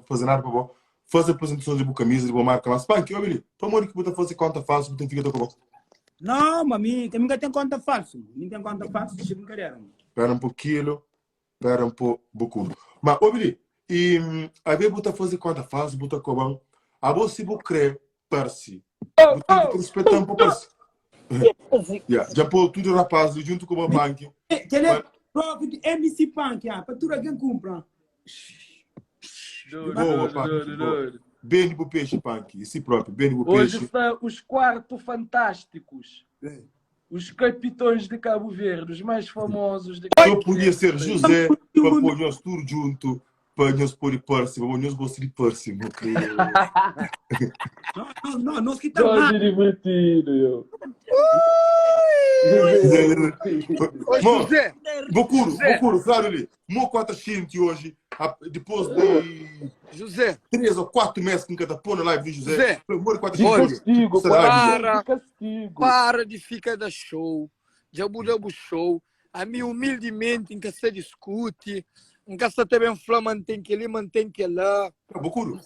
fazer nada para bom. Fazer apresentações de boa camisa, de boa marca lá. Spank, eu vi. Para morrer que você fazer conta falsa, você fica com você. Não, mas mim tem conta falsa. Mim tem conta falsa, deixa eu brincadeira. Espera um pouquinho, espera um pouco. Mas, ouvi, e a ver você fazer conta falsa, você com a você vou crer, parece. Você tem que respeitar um pouco, parece. Já pôr tudo rapaz junto com o banco. Que ele é próprio MC Punk, para tudo alguém compra. Boa, Punk. Bem pro peixe, Punk. Esse próprio, bem pro peixe. Hoje são os quartos fantásticos. Os capitões de Cabo Verde, os mais famosos de Cabo Verde. Eu podia ser José para pôr nós tudo junto, para nós pôr de próximo, para nós gostar de próximo. Não, nós que estamos lá. Divertido, José, Bocuro, claro ali. Mo 400 hoje, depois de José 3 ou 4 meses que nunca pôr na live de José. Castigo, para de ficar da show. Já mudou o show. A mim, humildemente, em que se discute, em que se também fala, mantém que ele, mantém que lá. Bocuro.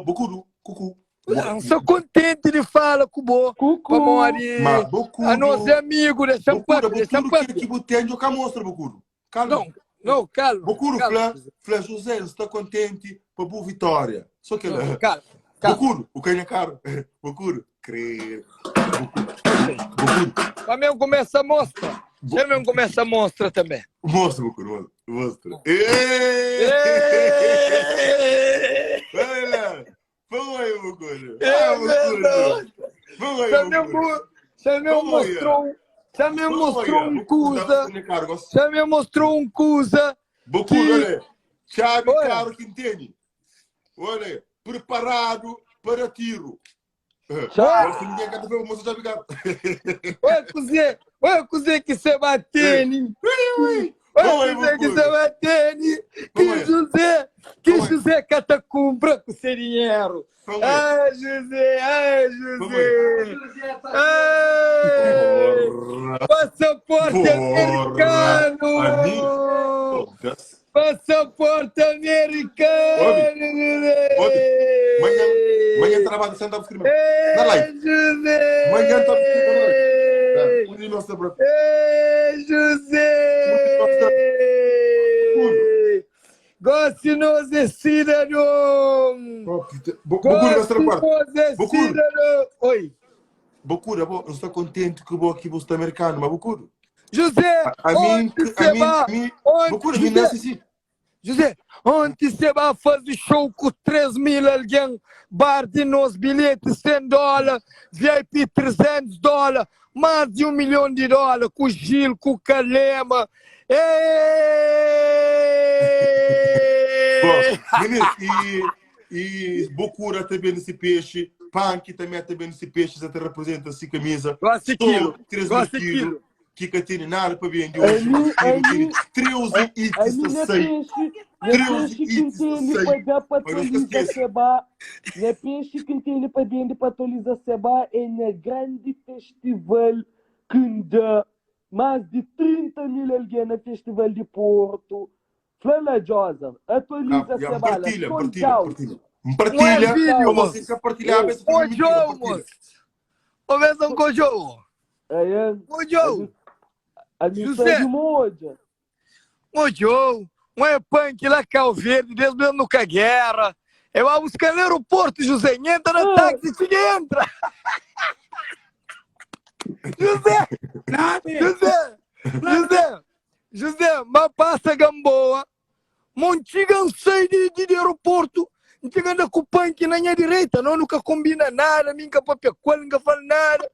Bocuro, cucu. Não sou contente de falar com o Cucu. A nosso amigo, deixa eu falar. Bocuro, que você tem que mostrar, Bocuro. Calma. Não, calma. Bocuro, Flá, José, está contente para a boa vitória. Só que ele... Calma. Bocuro, o que é caro? Bocuro, creio. Bocuro. Mas mesmo começa a mostra. Você mesmo começa a mostra também. Mostra, Bocuro, mostra. Olha! Vamos aí, Bocuro. Você me mostrou um coisa. Você me mostrou um coisa. Bocuro, olha. Chave caro que entende. Olha, preparado para tiro. Olha, cozinha que você batendo. Olha, cozinha que você batendo. Que José Catacumbra com serinheiro. José. Passaporte americano. Passaporte americano. Manhã trabalho sem estar escrevendo. Na live. Manhã está escrevendo. José. Goste-nos de cidadão. Oi. Bocura, eu estou contente que eu aqui você americano, mas Bocura. José, José, ontem você vai fazer show com 3 mil alguém, bar de nós, bilhetes $100, VIP $300, mais de $1 milhão, com o Gil, com o Calema. E Bocura também nesse peixe, Punk também nesse peixe, até representa essa camisa. Gosta aquilo. Que tem nada para ver de hoje. 13 e 16. 13 e 16. Ne pensi que tem para dentro para atualizar seba é um grande festival que mais de 30 mil alguém no festival de Porto. Flala Josa, atualiza seba. Partilha. Você quer partilhar? Gojo, moço. Ô, mesmo Gojo. Gojo. José Mojo, um é punk lá, Cabo Verde, desde mesmo no Caguera. Eu vou buscar no aeroporto, José. Entra no táxi, te entra. José, mas passa Gamboa. Montiga sai de aeroporto. Não chega com o punk na minha direita. Não, nunca combina nada. Nunca papel, nunca fala nada.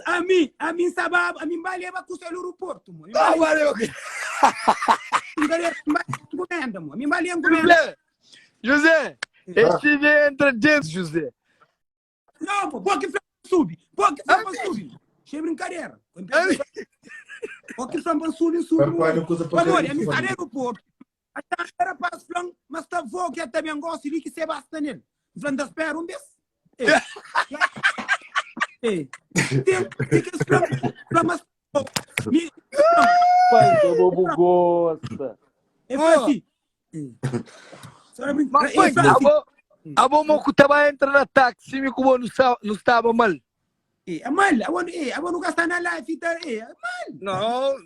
A mim sabab, a mim vai com o aeroporto, mo. Valeu. A mim vai encomenda. José, este entra dentro, José. Não, pô, que sube. Cheio brincadeira. Pô, que samba sube. Amor, a mim está no aeroporto. Até era para as flan, mas está voo que até bem gosto de que se basta nele. Flan espera vez. Tem que esperar, mas pai do bobo gosta. É assim, Só brinca. Mas punk, abo mo que tava entrando na táxi, me como não estava mal. É mal, abo não gastar na live, é mal.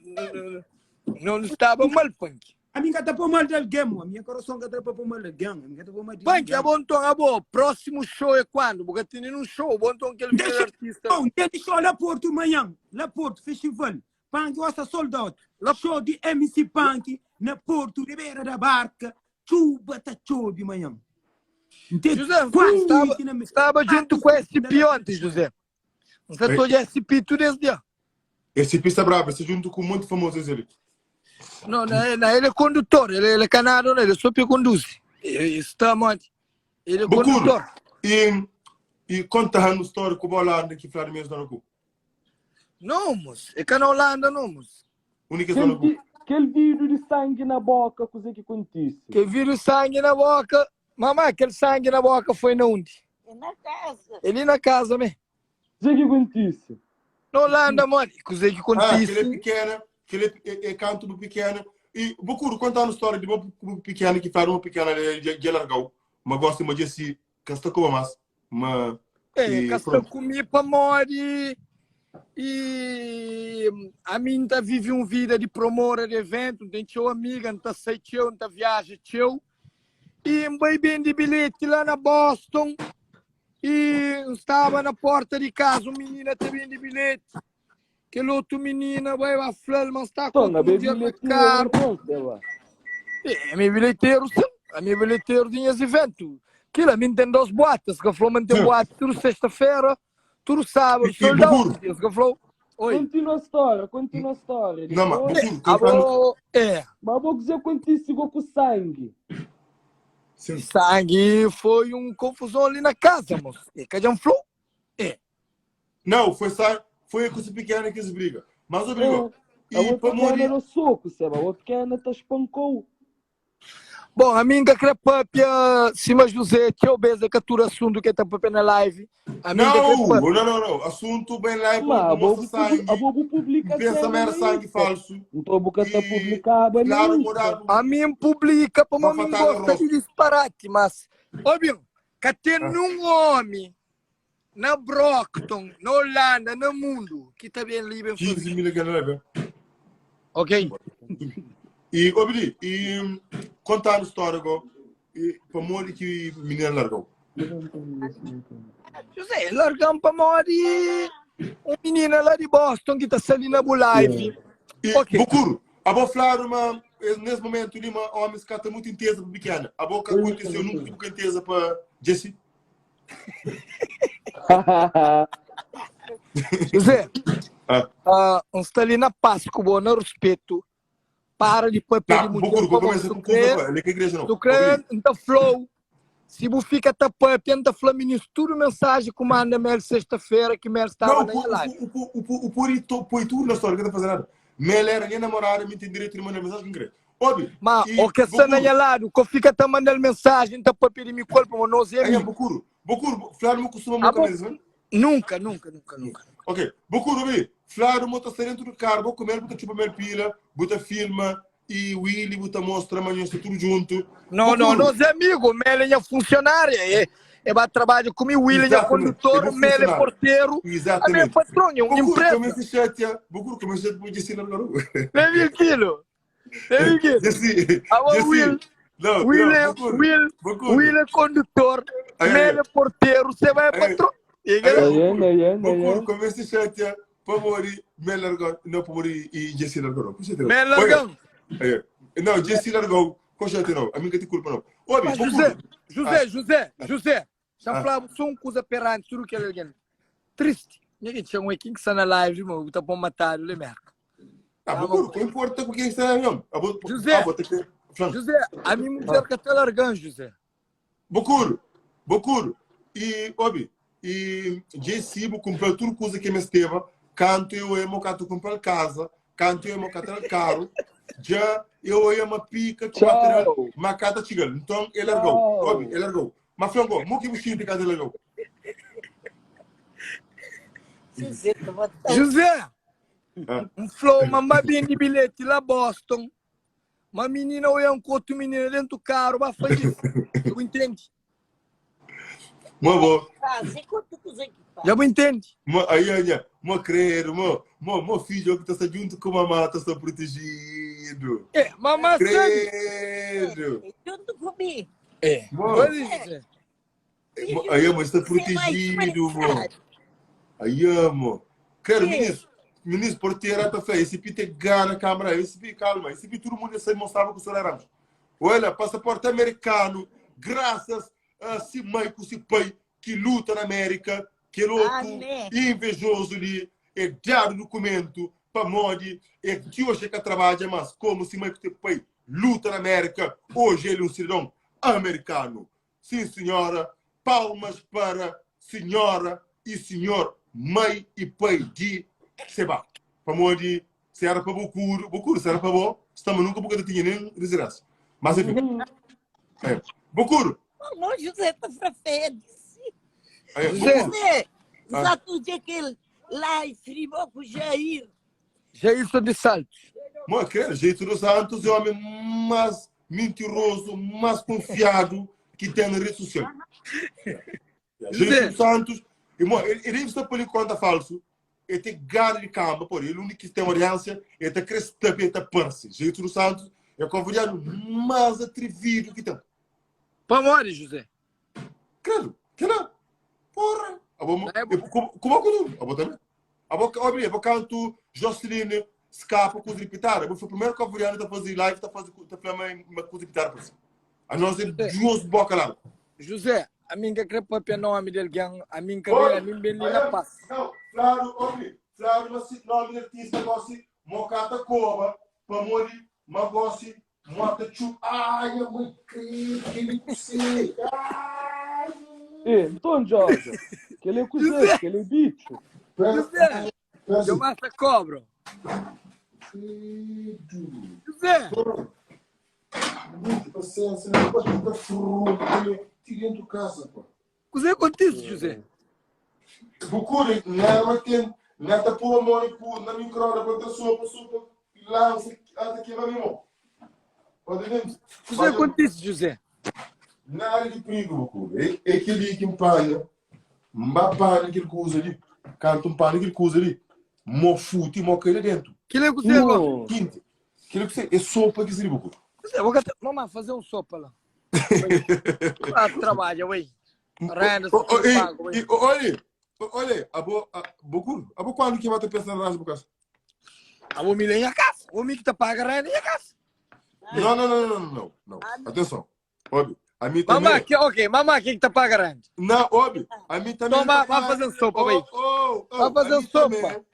Não estava mal, punk. A minha gata por mal del game, a minha coração gata por mal del game, a minha gata por mal del Punk, game. abo, próximo show é quando? Porque tem um show, bom então que ele vira artista. Tem show lá Porto amanhã, lá Porto Festival. Punk gosta sold out. Lá show de MC Punk na Porto, Ribeira da Barca, chuva tá chove amanhã. José, estava junto com SP ontem, José. Não sei se é SP tudo esse dia. Esse pista bravo, esse junto com muito famoso ele. Não, ele é condutor, ele é canado, ele só conduz. Está muito. Ele é condutor. E conta a história como a Holanda que fala mesmo no cu. Não, moço. É que na Holanda, não, moço. Única zona cu. Aquele vídeo de sangue na boca, coisa que acontece. Que vira sangue na boca. Mamãe, aquele sangue na boca foi na onde? Na casa. Ele na casa, mesmo. Coisa que acontece. Na Holanda, mano. Coisa que acontece. Aquele é pequeno, aquele é canto do pequeno. E Bucuro, conta a história de uma pequena que fala uma pequena de largou. Mas gosta de dizer que está com mais. É, que está comigo para morrer. E a mim tá vive vida de promover de evento, tem teu amiga, não tá sei teu, não tá viaja teu. E vai bem de bilhete lá na Boston. E estava na porta de casa, uma menina também de bilhete. Aquele outro menina vai a flor, mas está com um dia caro. É, meu bilheteiro, sim. A minha bilheteiro tinha esse evento. Que lá, me tem 2 boatas, que falou, me tem boate tudo sexta-feira. Tudo sábado, soldado. Continua a história. Não, mas Mas vou dizer quando isso com sangue. Sim. Sangue foi confusão ali na casa, moço. E que já falou? É. Não, foi com esse pequeno que se briga. Mas o brigou. A outra pequena era soco, sabe? A outra pequena te espancou. Bom, a minha crepapia, cima José, que eu vejo que atura assunto que está na live. Não. Assunto bem live, mostra sangue. A bobo publica pensa mer sangue falso. Então a boca está publicada. Claro, a minha publica para uma gosta de disparate, mas óbvio, que tem um homem na Brockton, na Holanda, no mundo, que está bem livre. 15 mil galera. Ok. E obri, e contar a história agora, e para morrer que menina largou. José, largamos para morrer uma menina lá de Boston que está saindo na live. Ok. Bucuro, a boa falar, nesse momento, uma homem que está muito intensa para pequena. A boca aconteceu, nunca tive intensa para Jesse. José, está ali na paz, com o bom respeito. Para depois pedir muito tempo. Tu crê, então flow. Se você fica tapando, tenta falar tudo mensagem que manda Mel sexta-feira que Mel estava na live. O tudo na história que está fazendo. Mel era minha namorada, me tem direito de mandar mensagem que crê. Mas o que está na lado, que fica tá mandando mensagem, então para pedir me culpa, mas não sei. Bucuro, falar não costuma muito mesmo. Nunca. Ok, Bucuro, Flávio, bota dentro do carro, vou comer, bota tipo pila, bota filma, e Willy, bota mostra, amanhã está tudo junto. Não, nós é amigo, Mel é funcionária, vai trabalhar comigo, Willy é condutor, Mel é porteiro, a minha patrão é uma empresa. Bucuro, como se pode dizer na rua. Leve aquilo. Will é condutor, Mel é porteiro, você vai patrão. Bucuro, como se chateia. Para morrer, Mel largou, não para morrer e Jesse largou. Mel largou? Não, Jesse largou. Coxa não, a mim que te culpa não. José, já falava só uma coisa perante tudo que ele ganha. Triste. Ninguém tinha um equipe que está na live, irmão, está para matar ele mesmo. Bucuro, não importa com quem está mesmo. José, a mim mulher que está largando, José. Bucuro, e Jesse comprou tudo coisa que me estava. Canto eu amo que comprei casa, canto eu amo que ter carro, já eu amo pica que vai ter uma casa chegando. Então ele largou, mas flangou, muito que você tem casa largou. José, um flow, mamãe bem de bilhete lá Boston, Uma menina olhando com outra menina dentro do carro, vai fazer isso. Eu entendo. Mo bo. Já me entende? Mo aí, mo crer, mo filho que está junto com a mamãe, está protegido. É, mamãe sabe. Credo. Junto comigo. É, Mo. olha isso. Aí, mo está protegido, mo. Aí, mo. Quero, ministro, por ter a fé, esse pite gana câmera, esse pite calma, esse pite todo mundo se mostrava com o Solaramos. Olha, passaporte americano, graças a si mãe com si pai que luta na América, que louco, invejoso ali, é dado documento para modi, é que hoje que trabalha, mas como si mãe com si pai luta na América, hoje ele é um cidadão americano. Sim, senhora, palmas para senhora e senhor, mãe e pai de Seba. Para modi, se era para Bucuro, se era para bom, estamos nunca porque tinha nem reservação. Mas enfim, Bucuro. Não, José, tá pra feia. José. Já tu dia que ele lá escreveu com o Jair. Jair de Saltos. Mas, cara, Jeito dos Santos é o homem mais mentiroso, mais confiado que tem na rede social. Jeito dos Santos, ele está por conta falso, ele tem gado de cama, por ele, o único que tem audiência, ele está crescendo, ele está parse. Jeito dos Santos é o convidado mais atrevido que tem. Para morrer, José. Credo, que não? Porra! Como é que tu? Abo também? Abo canto Jocelyn escapa com os repitados. Abo foi o primeiro convidado a fazer live, a fazer uma coisa repitadas. A nós é duas bocas lá. José, a mim que crepa para nome dele, a mim que a mim bem na paz. Não, claro, claro, mas nome dele tinha esse negócio, mocata coba, para morrer, magosse, mota chup. Ai, eu me creio que ele precisa. Então, Jorge, que ele é cozinheiro, que ele é bicho. José, eu mata cobra. José. Muita paciência, não pode ficar fruto, tirando do casa, pô. O que acontece, José? Procure, nada por amor e na microonda, para ter sopa, lá, até que vai mesmo. Pode ver? O que acontece, José? Na área de perigo, procure. É aquele que me paga, mbapar aquele coisa ali, canto um pano aquele coisa ali, mofute e moca ele dentro. Que é que você agora? Quinte. Aquilo que você é sopa que se liga, procure. Vamos fazer um sopa lá. Trabalha, ué. Renda, olha, abo quando que vai ter pensado na casa? Abo me em a casa. O me que tá paga renda em a casa. Não. Atenção. Óbvio. A mim também. Mamãe, quem que tá paga renda? Não, óbvio. A mim também. Toma, vai fazer sopa, ué. Vai fazer sopa.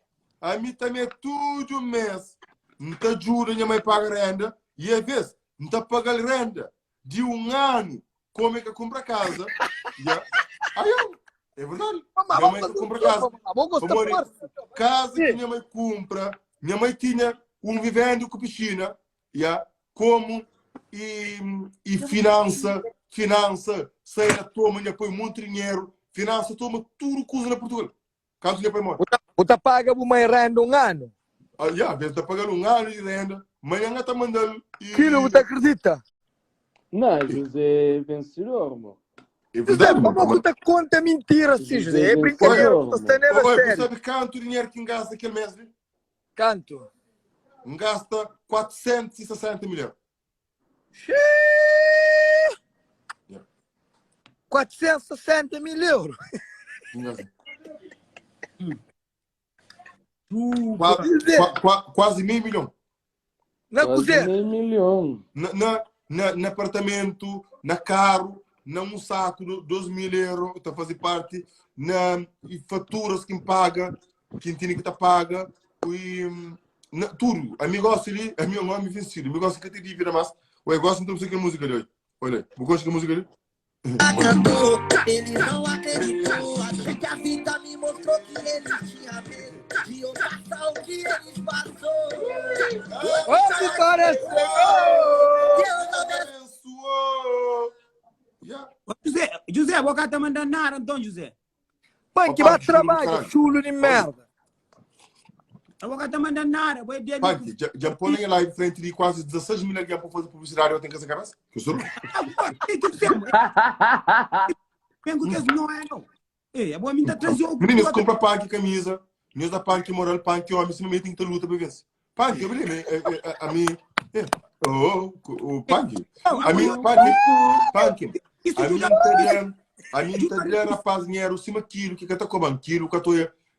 A mim também é tudo mês. Não te ajuda, minha mãe paga renda. E às vezes, não te paga renda de um ano. Como é que compra casa? Aí, é verdade. Minha mãe compra casa. Casa que minha mãe compra. Minha mãe tinha um vivendo com piscina. Como e finança, sai da toma, põe muito dinheiro, finança, toma tudo coisa na Portugal. Caso lhe põe morte. Você paga por uma renda um ano? Vezes está pagando um ano de renda, amanhã está mandando. Quilo, você acredita? Não, José é vencedor, irmão. É verdade. Como você conta mentira assim, José? É brincadeira, você está nela sério. Você sabe quanto dinheiro que gasta aquele mês? Quanto? Gasta 460 milhões. 460 mil euros. Quase meio milhão. Na Quase cozinha. meio milhão. Na apartamento, na carro, num saco de 12 mil euros, está a fazer parte, e faturas que me paga, que tem que paga, e tudo. A mim gosta ali, a minha mãe me vencido, a mim gosta que te divida mais. Eu gosto de música música ali hoje. Olha, eu gosto de música ali. Ele não acreditou, até que a vida me mostrou que ele tinha medo de eu passar o que eles passou. Ô, vitória Deus abençoou. José, boca tá mandando nada, então, José. Pai, que vai trabalhar, chulo de merda. Agora tá mandando nada, vai dia Punk, já põe lá em frente de quase 16 mil alguém para fazer publicidade, eu tenho que fazer caras? Que sou? Tem que ser. Pengo que não é não. É bom me tá trazendo. Meninos, compra punk camisa, nós da punk moral, punk homem, se não metem que luta para vencer. Punk, eu me lembro, a mim, o punk, a mim, punk, a mim italiano rapaz dinheiro cima quilo que tá cobrando quilo que eu tô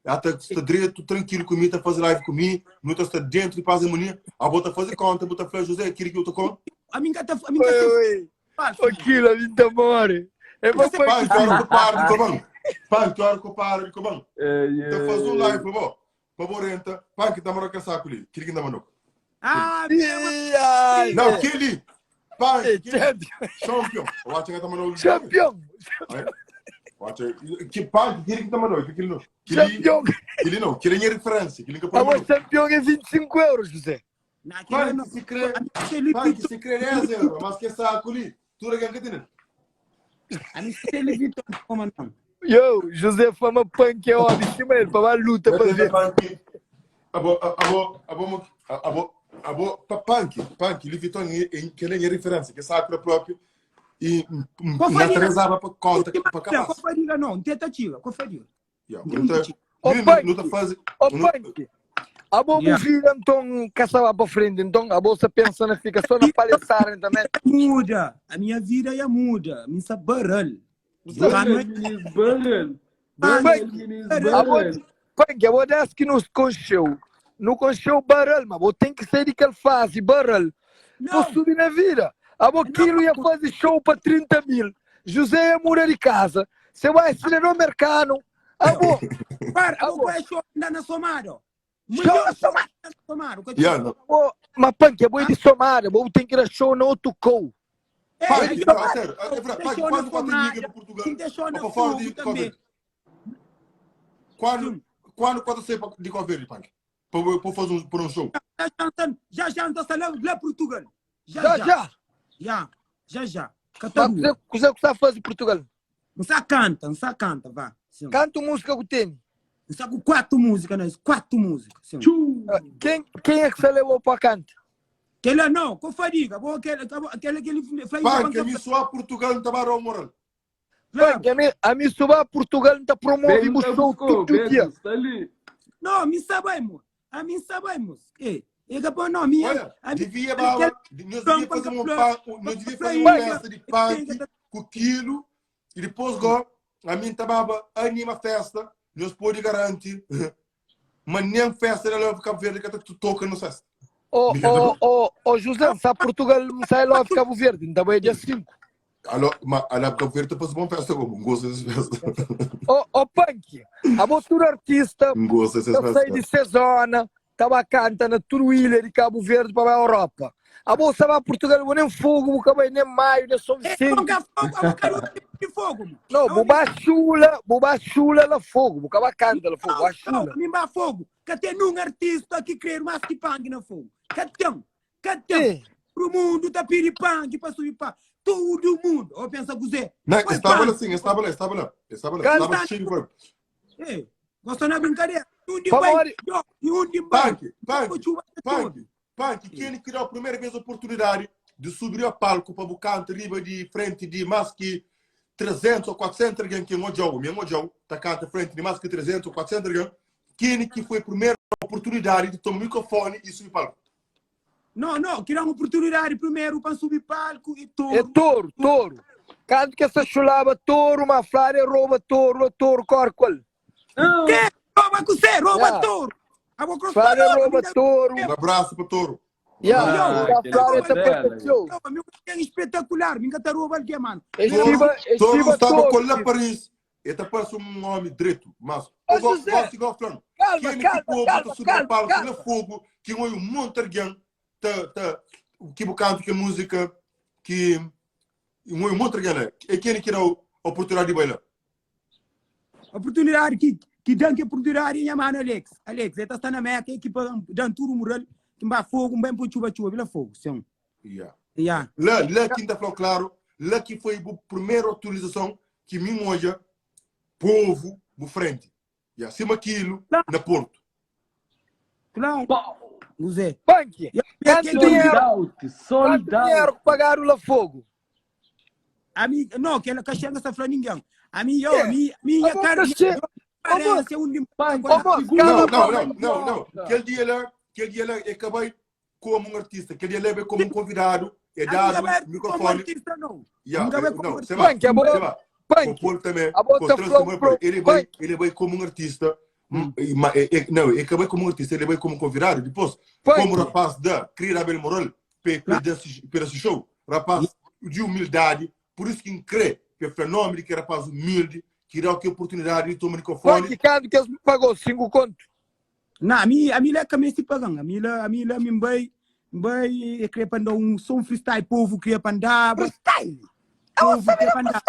até está direito tranquilo comigo tá fazer live comigo não está dentro de paz e harmonia a bota fazer conta bota falar José aquilo que eu tô com a mim tá aquilo a mim tá more é bom punk tu hora que para de comando punk tu hora que para de comando tá fazendo live bom favorenta punk tá morando com saco ali aquilo que tá mandando não aquele punk champion eu acho que tá mandando champion que punk aquele que tá mandando aquele não champion ele não queria minha referência aquele que o champion é 25 euros José punk se crê 10 euros mas que saco ali tudo que tem a mim se ele vitor como não yo José fama punk é óbvio chama ele para luta para ver punk ele vitor que ele é referência que saco próprio e na trezava para conta para capaz qual faria não tentativa qual faria não tá fazendo punk a boa vida então caçava para frente então a bolsa pensando fica só na palestra também muda a minha vida ia muda me sabaral punk eu vou dar que nos concheu no concheu barral mas vou ter que sair daquela fase barral vou subir na vida a boquilo ia fazer show para 30 mil José ia morar de casa você vai acelerar o mercado vai show na somado mas punk eu vou de somada vou ter que ir a show no outro cou quando liga para Portugal quando você de cover punk para fazer por um show já está lá Portugal já você está fazendo Portugal não canta vá canta música que tem está com 4 músicas quem é que você levou para cantar que lá não com fadiga aquele que ele faz punk me soa Portugal não tá barão moral a mim suba Portugal não tá promovendo o show todo dia não me sabemos a mim sabemos não olha devia fazer uma festa de punk com quilo e depois a mim tava anima festa nós podemos garantir mas nem festa ela vai Cabo Verde que tu toca no festa José sabe Portugal não sai lá de Cabo Verde então vai dia 5 mas a Cabo Verde faz uma festa como gosto dessa festa punk a botura artista gosto dessa festa sai de Cezona estava cantando tudo ilha de Cabo Verde para a Europa a bolsa vai a Portugal não nem fogo nunca vai nem maio nem São Vicente não boba chula la fogo nunca vai cantar la fogo a chula me ba fogo que tem um artista que quer mais que punk na fogo que tem pro mundo tá piri punk para subir para todo mundo eu penso que você não estava lá gostou na brincadeira punk quem criou a primeira vez a oportunidade de subir ao palco para buscar riba de frente de mais que 300 ou 400 alguém que é jogo tá canta frente de mais que 300 ou 400 alguém quem foi a primeira oportunidade de tomar o microfone e subir palco não que era uma oportunidade primeiro para subir palco e touro canto que essa chulava touro uma flare rouba touro corqual que rouba com você rouba touro flare rouba touro um abraço para touro é espetacular me tá rouba que mano touro estava com lá Paris eta parece um homem direito mas eu gosto igual falando calma subir palco no fogo que um monte de gente que canto que música que um monte de gente é quem que era a oportunidade de bailar oportunidade que dá que oportunidade minha mano Alex está na minha equipa dando tudo mural que vai fogo bem por chuva vila fogo sim lá quinta falou claro lá que foi a primeira utilização que me moja povo no frente e acima aquilo na Porto Claro. Pau. José. Punk, quanto Quanto dinheiro Sold out. que pagaram lá fogo? A mim, não, que ela cachega essa flor ninguém. A mim, eu, É. a minha Ô, cara, cachê. parece um de Punk, Ô, moço, segura cala a a boca. boca. Aquele dia lá, eu acabei como um artista. Aquele dia leva como um convidado, é a minha dado vai o como microfone. artista, não. Yeah, Nunca vai não, como você artista. vai. Punk, é bom. Você vai. O Punk, Paulo também. a bota flow pro Ele vai como um artista. Não, ele acabei como um artista, ele vai como convidado. Depois, como punk. rapaz da Querida Abel Moral, para esse show. Rapaz de humildade. Por isso que crê que é fenômeno, que é rapaz humilde, que dá a oportunidade de tomar microfone. Punk, quando que eles me pagou? 5 conto. Não, a mim lá que me se pagando. A mim lá me vai querer para um som freestyle, povo querer para andar. Freestyle. Povo querer para andar.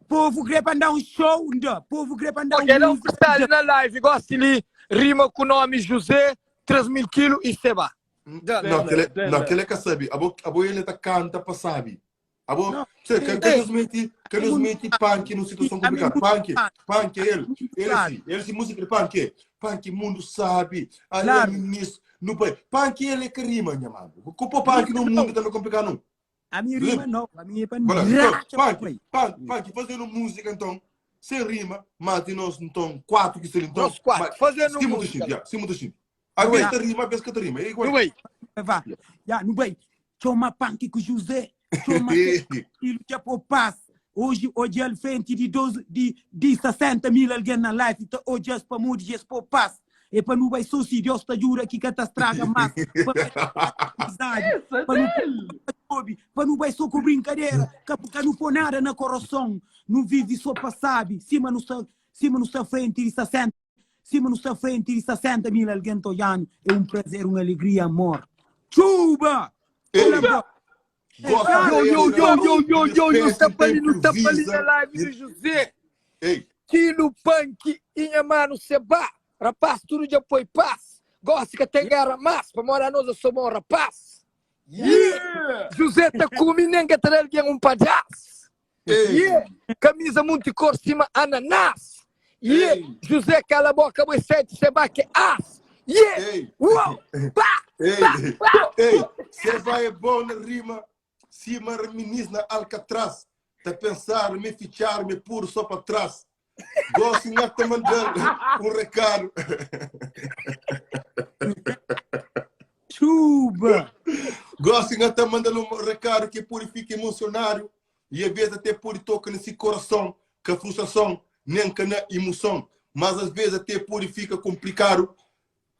Povo querer para andar um show, povo querer para andar Ok, não freestyle na live. Gosta de rima com o nome José, 3.000 quilos e seba. Não, aquele que sabe. A boa ele tá canta para sabe. A boa, que nos mete punk numa situação complicada. Punk é ele se música de punk é. Punk mundo sabe. Aí é ministro. No pai. Punk ele que rima, minha mano. O punk no mundo tá no complicado não. A minha rima não, a minha é para Punk fazendo música então. Sem rima, mas de nós então 4 que seria então. Nós 4, fazendo música. Sim, muito simples. A vez que rima, a vez que rima. É igual. Não vai. Vá. Já, não vai. Chama punk com José. Chama aquilo que é por paz. Hoje ele frente de 60 mil alguém na live. Então, hoje é para mudar, é por paz. E para não vai só se Deus te jura que te estraga mais. Para não vai só com brincadeira. Que não põe nada na coração. Não vive só para sabe. Cima no seu frente de 60. Cima no seu frente de 60 mil alguém toiano. É um prazer, uma alegria, amor. Chuba! Yo, está ali na live do José. Kilo punk, inha mano, seba. Rapaz, tudo de apoio paz. Gosta que tem guerra mais, para morar nós somos rapaz. José tá comigo, nem que ter alguém um palhaço. Camisa multicor cima ananás. José cala a boca, vai ser de seba que as. Uau! Seba é bom na rima. Cima reminis na Alcatraz. Tá pensar, me fichar, me puro só para trás. Gosto de te mandar um recado. Chuba! Gosto de te mandar um recado que purifica emocionário. E às vezes até pode tocar nesse coração. Que a frustração nem que na emoção. Mas às vezes até purifica complicado.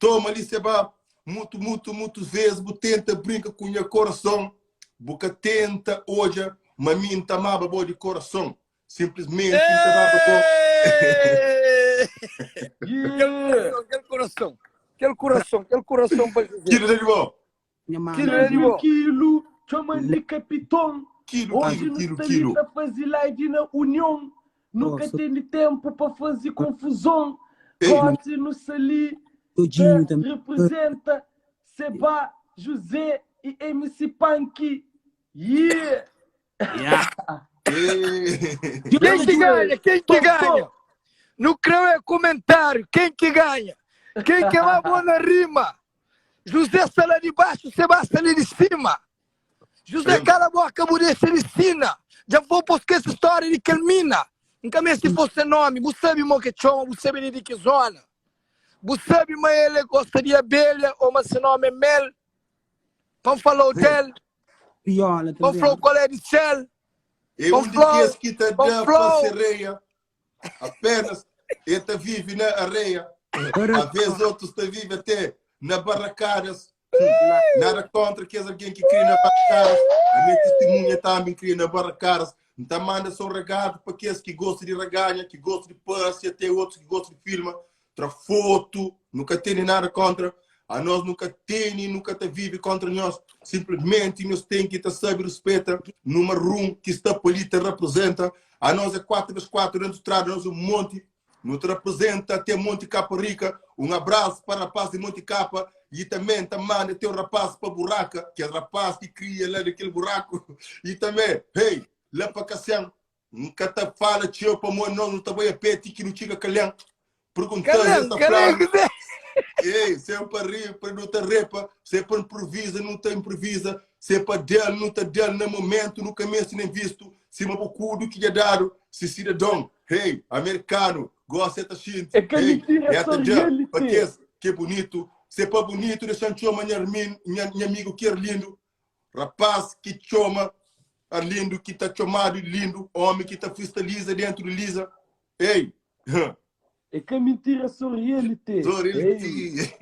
Toma ali, seba. Muitas vezes, tenta brinca com o meu coração. Boca tenta hoje, mas mim tá maba boa de coração. Simplesmente Aquele coração para dizer. Quilo de bom. Quilo, chama de capitão. Hoje não está a fazer live na União. Nunca tem tempo para fazer confusão. Corte no Sali. Representa Seba, José e MC Punk. Quem que ganha? No creio é comentário. Quem que ganha? Quem que é uma boa rima? José está lá de baixo, Sebastião ali de cima. José cala a boca, mulher se ensina. Já vou buscar essa história de Kelmina. Nunca mais se fosse nome. Você sabe o que chama, você sabe de que zona. Você sabe, mas ele gosta de abelha ou mas seu nome é Mel. Vamos falar hotel. Vamos falar qual é de céu. Eu disse que está de sereia. Apenas ele vive na areia. Às vezes outros vivem até na barracadas. Nada contra que alguém que cria na barracadas. A minha testemunha também cria na barracadas. Então manda só um regado para aqueles que gostam de reganha, que gostam de passe, até outros que gostam de filme. Tra foto, nunca tem nada contra. A nós nunca tem, nunca te vive contra nós. Simplesmente nós temos que te saber respeitar. Numa room que está ali te representa. A nós é 4x4 dentro do estrada, nós é um monte. Nos representa até Monte Capa Rica. Um abraço para o rapaz de Monte Capa. E também manda teu rapaz para buraca, que é o rapaz que cria lá daquele buraco. E também, hey, lá para Cassiano, nunca te fala, tio, para mim, não te vai a pé, que não chega calhão. Perguntando essa frase. Ei, se é para rir, para não te repa, se é para improvisa, não te improvisa, se é para dele, não te dele no momento, nunca mesmo nem visto, se é pouco do que é dado, se cidadão, hey, americano, gosta de gente, É que a hey, mentira é é só até já, reality. porque que é bonito, se é para bonito, deixa eu chamar minha amigo que é lindo, rapaz que chama, é lindo, que está chamado lindo, homem que está freestaliza dentro de Lisa, ei, É que a mentira é só reality. sou Ei. ele.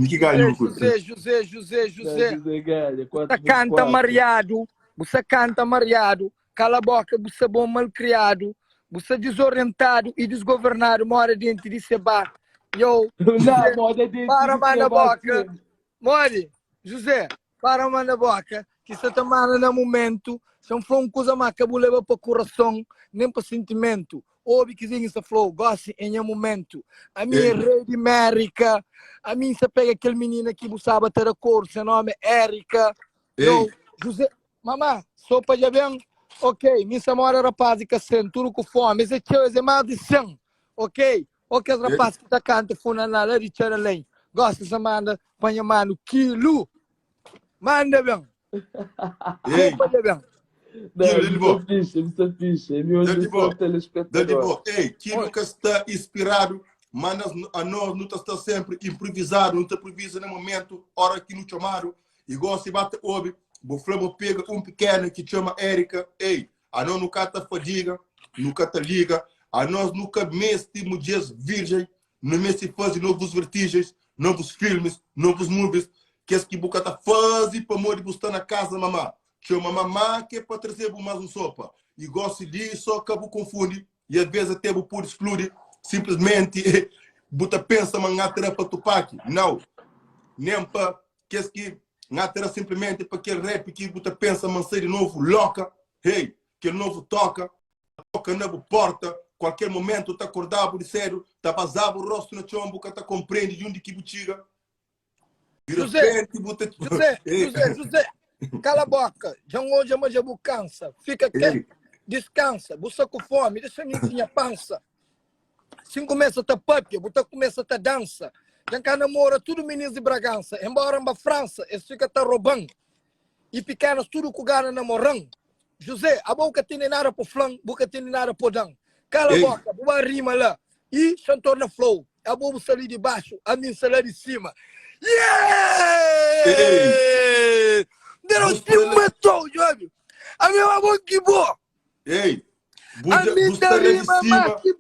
Que galho, José. José Galha, Você canta mareado, você canta mareado, cala a boca, você é bom malcriado, você é desorientado e desgovernado, mora dentro de Seba. Eu, Não, moda dentro para de mano na Seba, boca, sim. more, José, para mano na boca, que você tá mano no momento, se não for uma coisa mais que eu levo para o coração, nem para sentimento. Ouve que sim, esse flow, goste em um momento. A minha rei de América, a mim você pega aquele menino aqui, você sabe ter a cor, seu nome é Érica. Eu, José, mamá, sopa de bem? Ok, minha mora rapaz que sente tudo com fome, esse tio é mais de 100, ok? Ok, os rapazes que tá cantando, funa nada de tira além. Gosta de manda, põe mano, quilo. Manda bem. Sopa de bem. Não, isso é fixe. É meu audição telespectador. Ei, que nunca está inspirado, mas a nós não está sempre improvisado, não está improvisa no momento, hora que não chamaram, e gosta de bater ouve, o Flamengo pega um pequeno que chama Érica, ei, a nós nunca está fadiga, nunca está liga, a nós nunca mesmo dias virgem, não mesmo faz novos vertigens, novos filmes, novos movies, que é que boca está fazendo para morrer buscar na casa, mamá. Chama mamá que é para trazer mais uma sopa. E gosto disso, só que eu confunde. E às vezes até vou por explodir. Simplesmente, buta pensa, mas não terá para tupac. Não. Nem para que não terá simplesmente para aquele rap que buta pensa, mas ser de novo louca. Hey, que novo toca novo porta. Qualquer momento tá acordado de cedo, tá vazado o rosto no chão, que tá compreende de onde que butiga. José, cala a boca. Já hoje a já cansa. Fica quieto. Descansa. Você com fome. Deixa a minha pança. Se começa a ter papo, você começa a ter dança. Já cá namora tudo menino de Bragança. Embora na França, eles ficam a roubando. E pequenos tudo com gana namorando. José, a boca tem nada para flan, a boca tem nada para dan. Cala a boca, boa rima lá. E chantou na flow. A boca sair de baixo, a minha sair de cima. Yeah! Deram te matou, Jovem. A minha boca que boa. Ei, a minha rima mais que